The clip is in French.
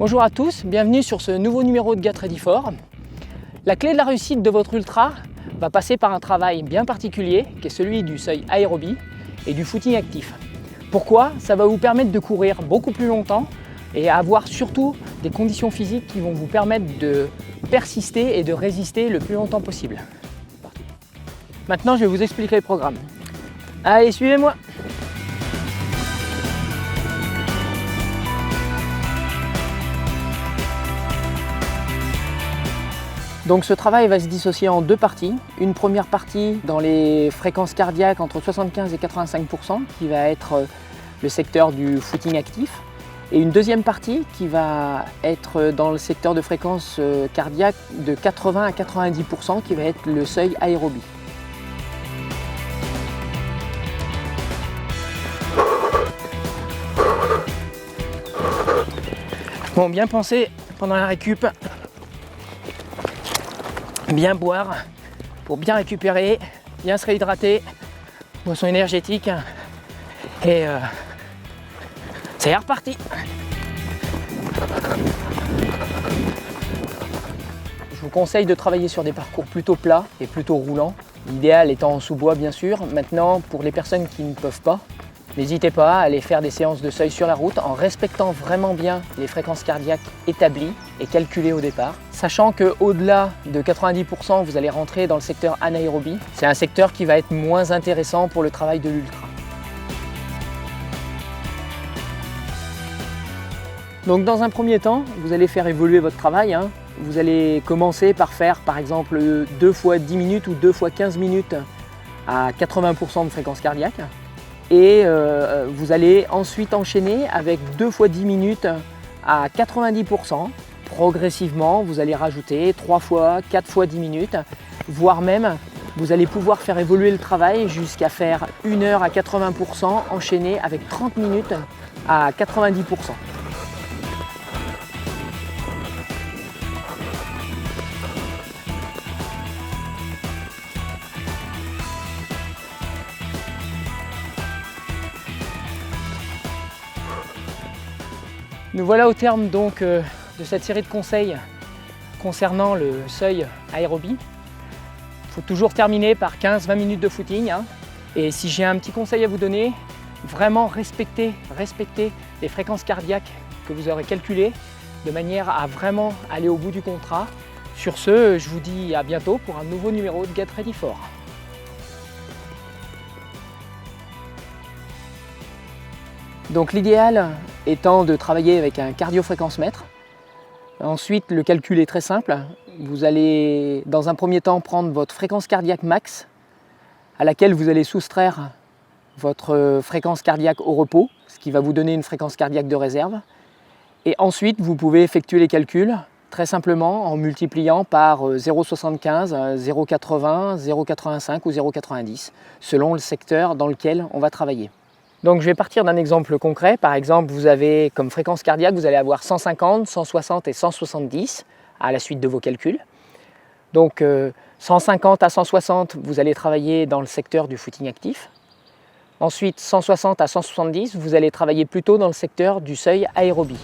Bonjour à tous, bienvenue sur ce nouveau numéro de Get Ready For. La clé de la réussite de votre ultra va passer par un travail bien particulier qui est celui du seuil aérobie et du footing actif. Pourquoi? Ça va vous permettre de courir beaucoup plus longtemps et avoir surtout des conditions physiques qui vont vous permettre de persister et de résister le plus longtemps possible. Maintenant, je vais vous expliquer le programme. Allez, suivez-moi! Donc ce travail va se dissocier en deux parties. Une première partie dans les fréquences cardiaques entre 75 et 85% qui va être le secteur du footing actif. Et une deuxième partie qui va être dans le secteur de fréquence cardiaque de 80 à 90% qui va être le seuil aérobie. Bon, bien penser pendant la récup. Bien boire pour bien récupérer, bien se réhydrater, boisson énergétique et c'est reparti. Je vous conseille de travailler sur des parcours plutôt plats et plutôt roulants, l'idéal étant en sous-bois bien sûr. Maintenant, pour les personnes qui ne peuvent pas, n'hésitez pas à aller faire des séances de seuil sur la route en respectant vraiment bien les fréquences cardiaques établies et calculées au départ. Sachant qu'au-delà de 90%, vous allez rentrer dans le secteur anaérobie. C'est un secteur qui va être moins intéressant pour le travail de l'ultra. Donc dans un premier temps, vous allez faire évoluer votre travail. Vous allez commencer par faire par exemple 2 fois 10 minutes ou 2 fois 15 minutes à 80% de fréquence cardiaque. Et vous allez ensuite enchaîner avec 2 fois 10 minutes à 90%. Progressivement, vous allez rajouter 3 fois, 4 fois 10 minutes, voire même, vous allez pouvoir faire évoluer le travail jusqu'à faire 1 heure à 80%, enchaîné avec 30 minutes à 90%. Nous voilà au terme donc de cette série de conseils concernant le seuil aérobie. Il faut toujours terminer par 15-20 minutes de footing. Et si j'ai un petit conseil à vous donner, vraiment respectez les fréquences cardiaques que vous aurez calculées de manière à vraiment aller au bout du contrat. Sur ce, je vous dis à bientôt pour un nouveau numéro de Get Ready For. Donc l'idéal étant de travailler avec un cardio-fréquence-mètre. Ensuite, le calcul est très simple. Vous allez, dans un premier temps, prendre votre fréquence cardiaque max, à laquelle vous allez soustraire votre fréquence cardiaque au repos, ce qui va vous donner une fréquence cardiaque de réserve. Et ensuite, vous pouvez effectuer les calculs très simplement en multipliant par 0,75, 0,80, 0,85 ou 0,90, selon le secteur dans lequel on va travailler. Donc je vais partir d'un exemple concret. Par exemple, vous avez comme fréquence cardiaque, vous allez avoir 150, 160 et 170 à la suite de vos calculs. Donc 150 à 160, vous allez travailler dans le secteur du footing actif. Ensuite, 160 à 170, vous allez travailler plutôt dans le secteur du seuil aérobie.